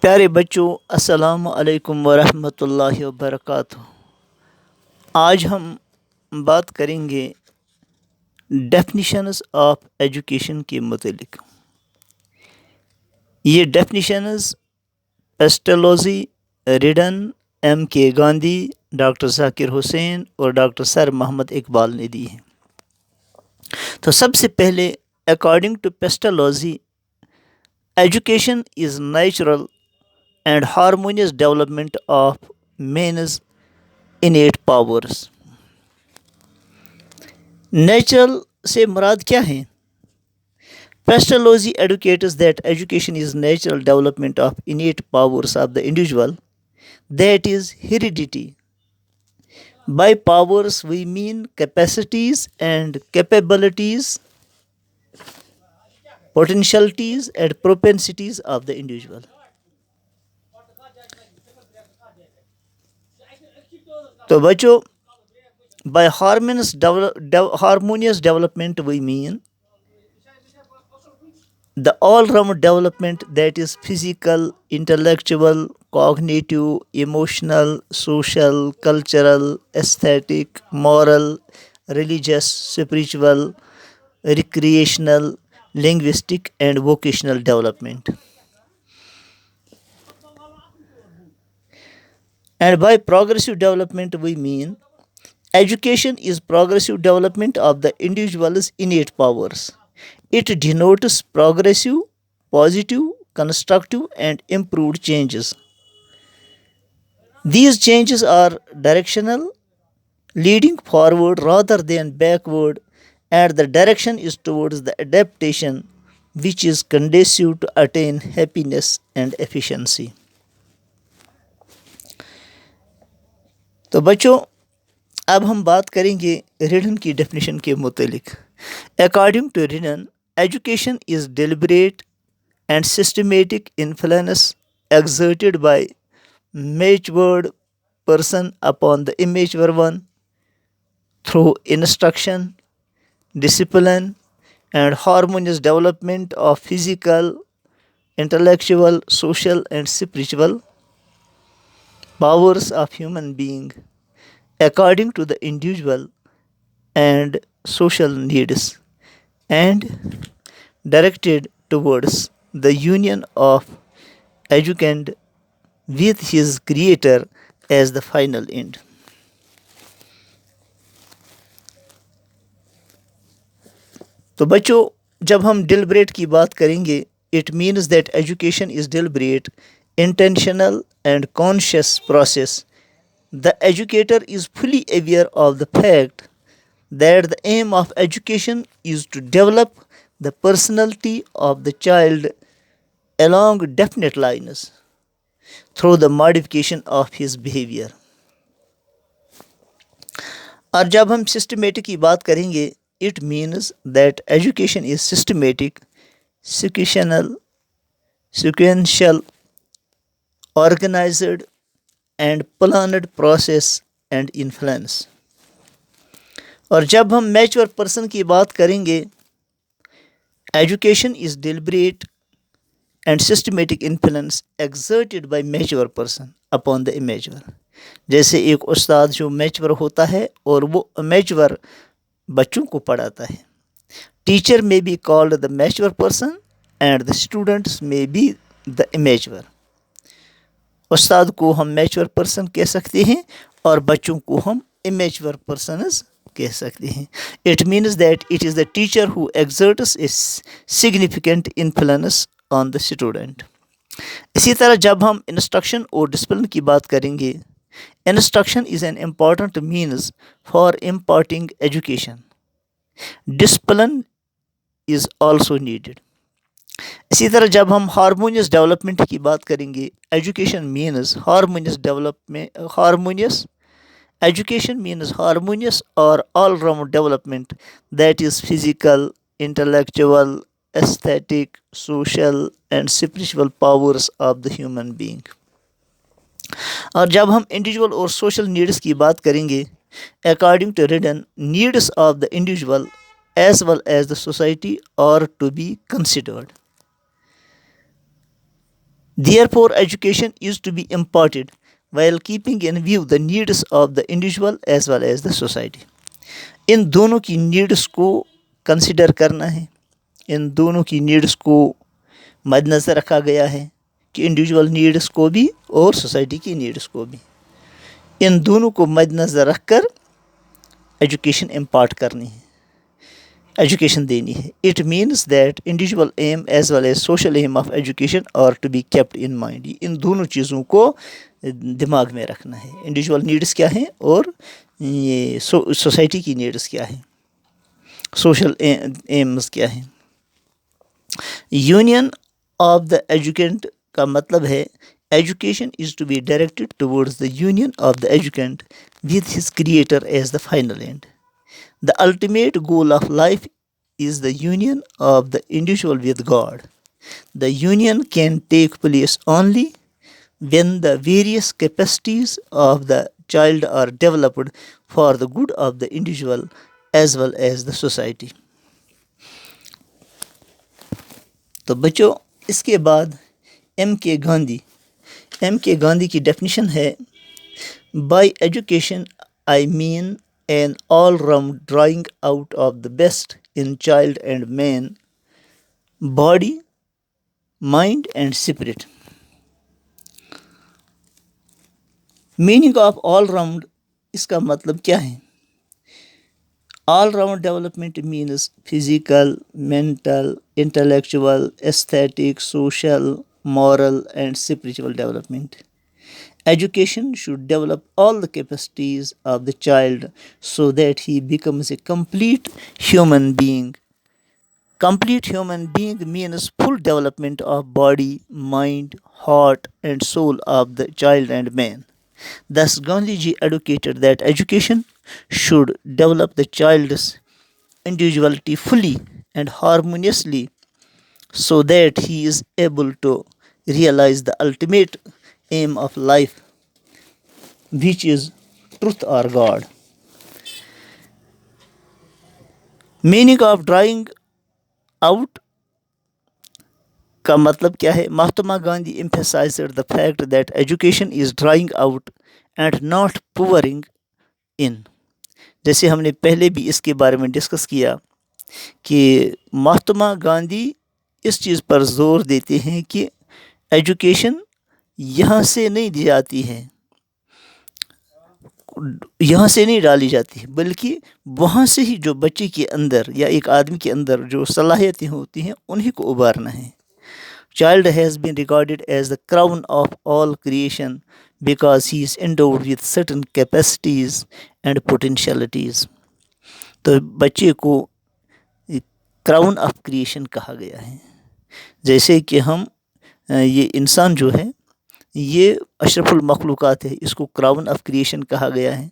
प्यारे बच्चों, अस्सलामु अलैकुम वरहमतुल्लाहि वबरकातुहू। आज हम बात करेंगे डेफिनिशंस ऑफ एजुकेशन के मुतालिक। ये डेफिनिशंस पेस्टोलॉजी, रिडन, M.K. गांधी, डॉक्टर ज़ाकिर हुसैन और डॉक्टर सर मोहम्मद इकबाल ने दी हैं। तो सबसे पहले, according to Pestalozzi, education is natural and harmonious development of man's innate powers। Natural से मुराद क्या है? Pestalozzi advocates that education is natural development of innate powers of the individual, that is heredity. By powers we mean capacities and capabilities, potentialities and propensities of the individual. तो बच्चों, by harmonious development we mean the all-round development, that is physical, intellectual, cognitive, emotional, social, cultural, aesthetic, moral, religious, spiritual, recreational, linguistic and vocational development. And by progressive development we mean education is progressive development of the individual's innate powers. It denotes progressive, positive, constructive and improved changes. These changes are directional, leading forward rather than backward, and the direction is towards the adaptation which is conducive to attain happiness and efficiency. तो बच्चों, अब हम बात करेंगे ridden की definition के मुतालिक। According to Redden, education is deliberate and systematic influence exerted by matured person upon the immature one through instruction, discipline and harmonious development of physical, intellectual, social and spiritual powers of human being according to the individual and social needs, and directed towards the union of educand with his creator as the final end. तो बच्चों, जब हम डिलिब्रेट की बात करेंगे, it means that education is deliberate, intentional and conscious process. The educator is fully aware of the fact that the aim of education is to develop the personality of the child along definite lines through the modification of his behavior. और जब हम systematic की बात करेंगे, it means that education is systematic, sequential, organized and planned process and influence. और जब हम mature person की बात करेंगे, education is deliberate and systematic influence exerted by mature person upon the immature. जैसे एक उस्ताद जो मैच्योर होता है और वो मैच्योर बच्चों को पढ़ाता है. टीचर में be called the mature person and the students में बी द इमेच्योर. उस्ताद को हम मैच्योर पर्सन कह सकते हैं और बच्चों को हम इमेच्योर पर्सनस कह सकते हैं. It means that it is the teacher who exerts a significant influence on the student. इसी तरह जब हम इंस्ट्रक्शन और डिसिप्लिन की बात करेंगे, instruction is an important means for imparting education. Discipline is also needed. इसी तरह जब हम हारमोनियस डेवलपमेंट की बात करेंगे, education means harmonious development. Education means harmonious और all round development, that is physical, intellectual, aesthetic, social and spiritual powers of the human being. और जब हम इंडिविजुअल और सोशल नीड्स की बात करेंगे, according to Redden, needs of the individual as well as the society are to be considered. Therefore, education is to be imparted while keeping in view the needs of the individual as well as the society. इन दोनों की needs को consider करना है, इन दोनों की needs को मद्देनज़र रखा गया है कि इंडिविजुअल नीड्स को भी और सोसाइटी की नीड्स को भी, इन दोनों को मद्देनज़र रखकर एजुकेशन इम्पार्ट करनी है, एजुकेशन देनी है. It means that individual aim as well as social aim of education are to be kept in mind. इन दोनों चीज़ों को दिमाग में रखना है. इंडिविजुअल नीड्स क्या हैं और ये सोसाइटी की नीड्स क्या है, सोशल एम्स क्या है. यूनियन ऑफ द एजुकेंट का मतलब है education is to be directed towards the union of the educand with his creator as the final end. The ultimate goal of life is the union of the individual with God. The union can take place only when the various capacities of the child are developed for the good of the individual as well as the society. तो बच्चों, इसके बाद M के गांधी की definition है, bye education I mean an all-round drawing out of the best in child and man, body, mind and spirit. Meaning of all-round, इसका मतलब क्या है? All-round development means physical, mental, intellectual, aesthetic, social, moral and spiritual development. Education should develop all the capacities of the child so that he becomes a complete human being. Complete human being means full development of body, mind, heart and soul of the child and man. Thus, Gandhiji advocated that education should develop the child's individuality fully and harmoniously so that he is able to realize the ultimate aim of life, which is truth or God. Meaning of drawing out का मतलब क्या है? Mahatma Gandhi emphasized the fact that education is drawing out and not pouring in. जैसे हमने पहले भी इसके बारे में डिस्कस किया कि महात्मा गांधी इस चीज़ पर जोर देते हैं कि एजुकेशन यहाँ से नहीं दी जाती है, यहाँ से नहीं डाली जाती है, बल्कि वहाँ से ही जो बच्चे के अंदर या एक आदमी के अंदर जो सलाहियतें होती हैं उन्हीं को उभारना है. Child has been regarded as the crown of all creation because he is endowed with certain capacities and potentialities. तो बच्चे को क्राउन ऑफ क्रिएशन कहा गया है. जैसे कि हम ये इंसान जो है ये अशरफुल मखलूक़ात है, इसको क्राउन ऑफ क्रिएशन कहा गया है.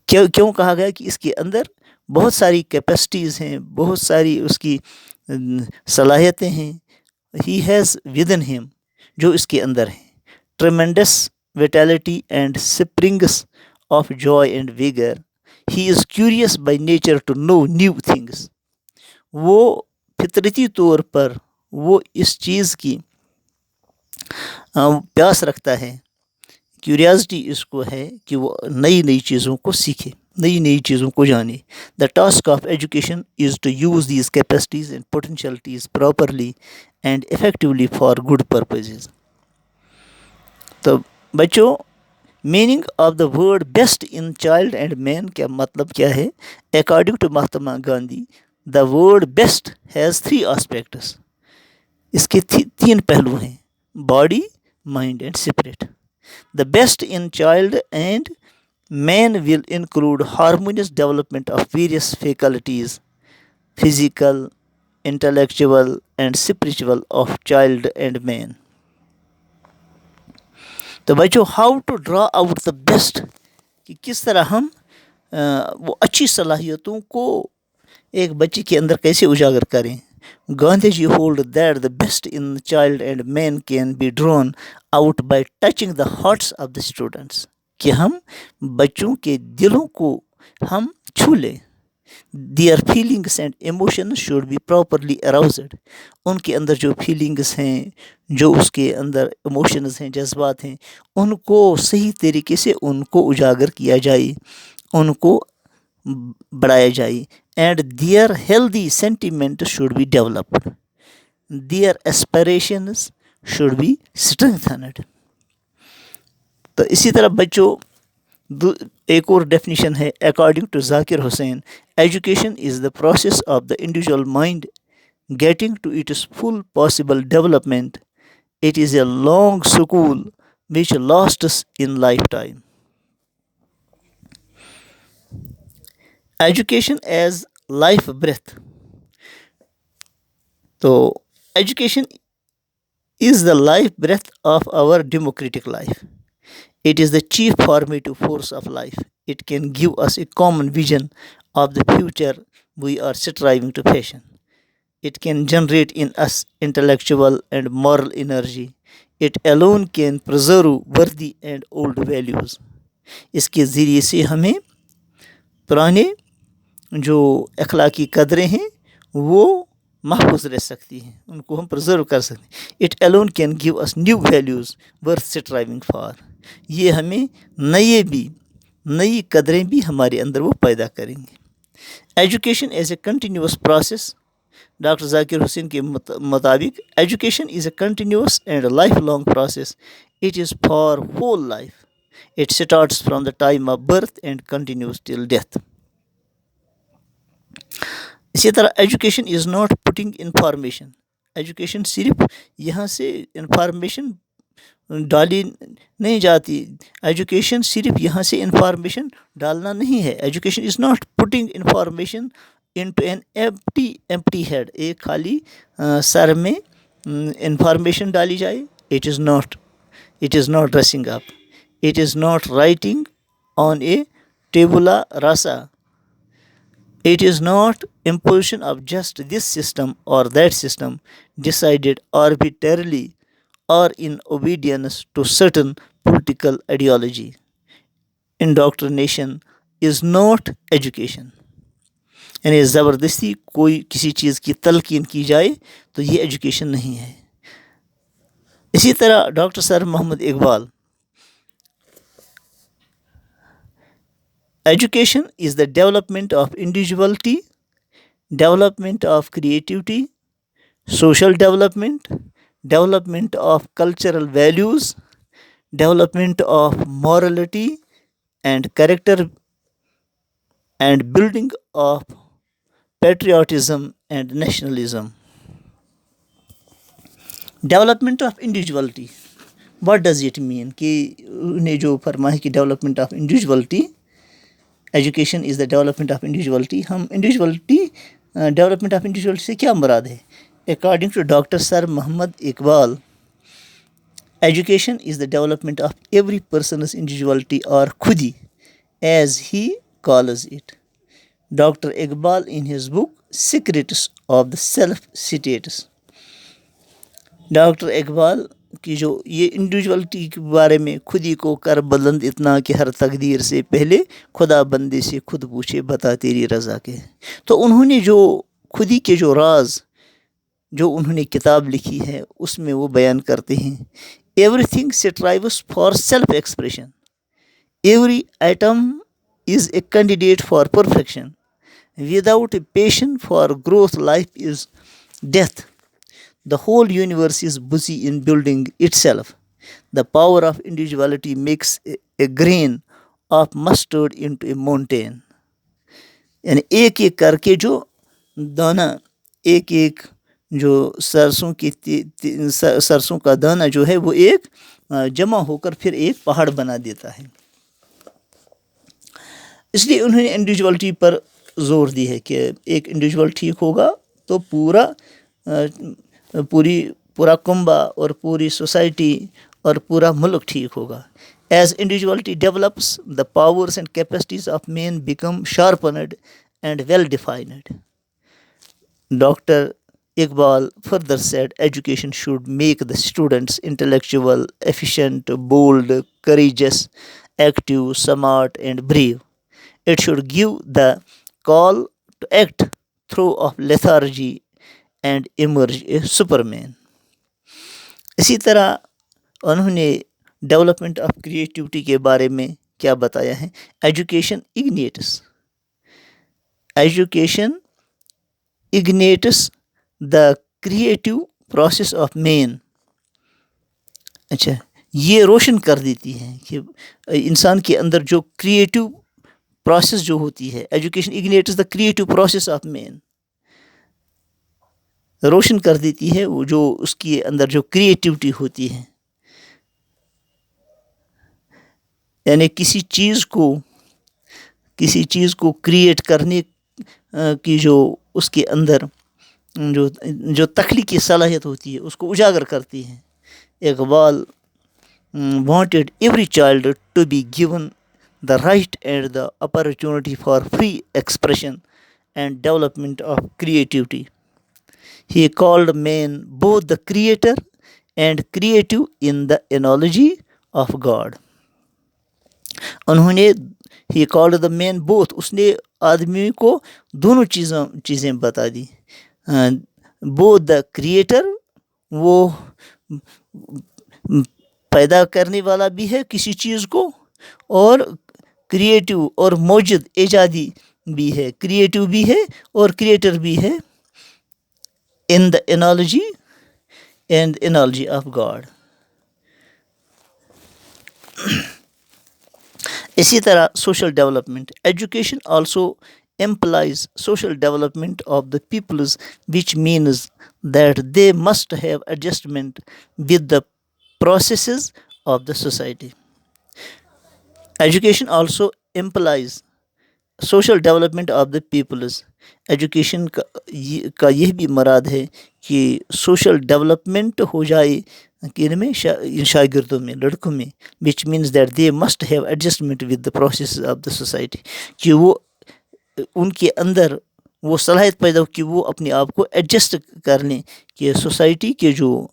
क्यों कहा गया? कि इसके अंदर बहुत सारी कैपेसिटीज़ हैं, बहुत सारी उसकी सलाहियतें हैं. He has within him, जो इसके अंदर है, tremendous vitality and springs of joy and vigour. He is curious by nature to know new things. वो फितरती तौर पर वो इस चीज़ की प्यास रखता है, क्यूरियासिटी इसको है कि वो नई नई चीज़ों को सीखे, नई नई चीज़ों को जाने. The task of education is to use these capacities and potentialities properly and effectively for good purposes. तो बच्चों, meaning of the word best in child and man का मतलब क्या है? According to Mahatma Gandhi, the word best has 3 aspects. इसके 3 पहलू हैं, body, mind and spirit. The best in child and man will include harmonious development of various faculties, physical, intellectual and spiritual of child and man. तो बच्चों, how to draw out the best, कि किस तरह हम वो अच्छी सलाहियतों को एक बच्चे के अंदर कैसे उजागर करें. Gandhiji hold that the best in the child and man can be drawn out by touching the hearts of the students. कि हम बच्चों के दिलों को हम छू लें, Their feelings and emotions should be properly aroused. उनके अंदर जो feelings हैं, जो उसके अंदर emotions हैं, जज्बात हैं, उनको सही तरीके से उनको उजागर किया जाए, उनको बढ़ाया जाए. And their healthy sentiment should be developed. Their aspirations should be strengthened. तो इसी तरह बच्चों एक और डेफिनेशन है according to Zakir Hussain. Education is the process of the individual mind getting to its full possible development. It is a long school which lasts in life time. Education as life breath. तो education is the life breath of our democratic life. It is the chief formative force of life. It can give us a common vision of the future we are striving to fashion. It can generate in us intellectual and moral energy. It alone can preserve worthy and old values. इसके ज़रिए से हमें पुराने जो अखलाकी कदरें हैं वो महफूज रह सकती हैं, उनको हम प्रिजर्व कर सकते हैं. It alone can give us new values worth striving for. ये हमें नई कदरें भी हमारे अंदर वो पैदा करेंगे. Education as a continuous process. Doctor Zakir Hussain के मुताबिक education is a continuous and life long process. It is for whole life. It starts from the time of birth and continues till death. इसी तरह education is not putting information. Education सिर्फ यहाँ से information डाली नहीं जाती. Education सिर्फ यहाँ से इंफॉर्मेशन डालना नहीं है. Education is not putting information into an empty head. एक खाली सर में इंफॉर्मेशन डाली जाए. It is not dressing up. It is not writing on a tabula rasa. It is not imposition of just this system or that system decided arbitrarily or in obedience to certain political ideology. Indoctrination is not education. यानी ज़बरदस्ती कोई किसी चीज़ की तलकीन की जाए तो ये education नहीं है. इसी तरह doctor sir Mohammad Iqbal. Education is the development of individuality, development of creativity, social development, development of cultural values, development of morality and character, and building of patriotism and nationalism. Development of individuality. What does it mean? कि उन्हें जो फरमाया कि development of individuality, education is the development of individuality. हम development of individuality से क्या मुराद है? According to doctor sir Mohammad Iqbal, education is the development of every person's individuality और खुदी as he calls it. Doctor Iqbal in his book secrets of the self states. Doctor Iqbal कि जो ये इंडिविजुअलिटी के बारे में खुदी को कर बुलंद इतना कि हर तकदीर से पहले खुदा बंदे से खुद पूछे बता तेरी रज़ा के. तो उन्होंने जो खुदी के जो राज जो उन्होंने किताब लिखी है उसमें वो बयान करते हैं. Everything strives for self expression. Every item is a candidate for perfection. Without a passion for growth life is death. The whole universe is busy in building itself. The power of individuality makes a grain of mustard into a mountain. यानी एक एक करके जो दाना, एक एक जो सरसों का दाना जो है वो एक जमा होकर फिर एक पहाड़ बना देता है. इसलिए उन्होंने इंडिविजुअलिटी पर जोर दी है कि एक इंडिविजुअल ठीक होगा तो पूरा कुंबा और पूरी सोसाइटी और पूरा मुल्क ठीक होगा. As individuality develops the powers and capacities of man become sharpened and well defined. Doctor Iqbal further said education should make the students intellectual, efficient, bold, courageous, active, smart and brave. It should give the call to act through of lethargy and emerge a superman. इसी तरह उन्होंने development of creativity के बारे में क्या बताया है? Education ignites the creative process of man. अच्छा, ये रोशन कर देती है कि इंसान के अंदर जो क्रिएटिव प्रोसेस जो होती है, education ignites the creative process of man, रोशन कर देती है वो जो उसके अंदर जो क्रिएटिविटी होती है, यानी किसी चीज़ को क्रिएट करने की जो उसके अंदर जो तख्लीकी सलाहियत होती है उसको उजागर करती है। Iqbal wanted every child to be given the right and the opportunity for free expression and development of creativity. He called man both the creator and creative in the analogy of God. उन्होंने he called the man both, उसने आदमी को दोनों चीज़ें बता दी। both the creator, वो पैदा करने वाला भी है किसी चीज़ को, और क्रिएटिव और मौजूद ईजादी भी है, क्रिएटिव भी है और क्रिएटर भी है, in the analogy of God. इसी तरह social development, education also implies social development of the peoples, which means that they must have adjustment with the processes of the society. Education also implies social development of the peoples. Education का यह भी मराद है कि social development हो जाए किन में, शागिर्दों में, लड़कों में, which means that they must have adjustment with the process of the society, कि वो उनके अंदर वो सलाहियत पैदा हो कि वो अपने आप को एडजस्ट कर लें, कि सोसाइटी के जो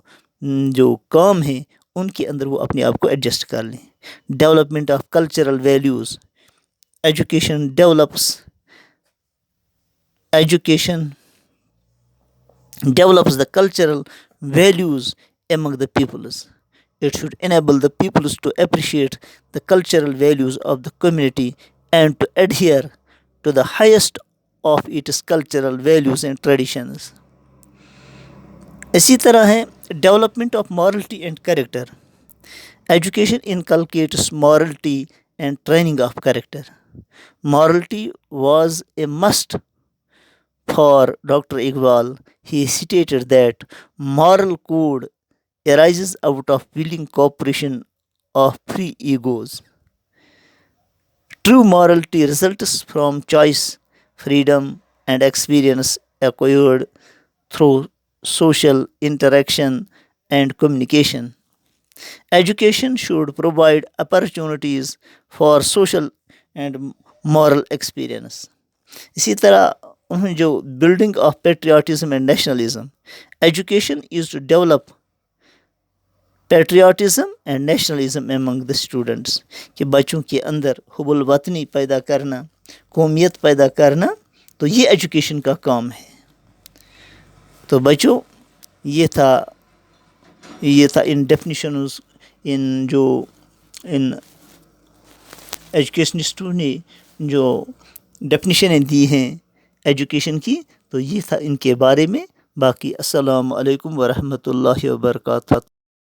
काम है उनके अंदर वो अपने आप को एडजस्ट कर लें। Development of cultural values, education develops the cultural values among the peoples. It should enable the peoples to appreciate the cultural values of the community and to adhere to the highest of its cultural values and traditions. इसी तरह है development of morality and character. Education inculcates morality and training of character. Morality was a must for Dr. Iqbal. He stated that moral code arises out of willing cooperation of free egos. True morality results from choice, freedom, and experience acquired through social interaction and communication. Education should provide opportunities for social and moral experience. इसी तरह जो building of patriotism and nationalism, education is to develop patriotism and nationalism among the students, कि बच्चों के अंदर हुब्बुल वतनी पैदा करना, कौमियत पैदा करना, तो ये एजुकेशन का काम है। तो बच्चों, ये था इन डेफिनेशंस, इन एजुकेशनिस्टों ने जो डेफिनेशन दी हैं एजुकेशन की, तो ये था इनके बारे में। बाकी अस्सलाम वालेकुम व रहमतुल्लाहि व बरकातहू।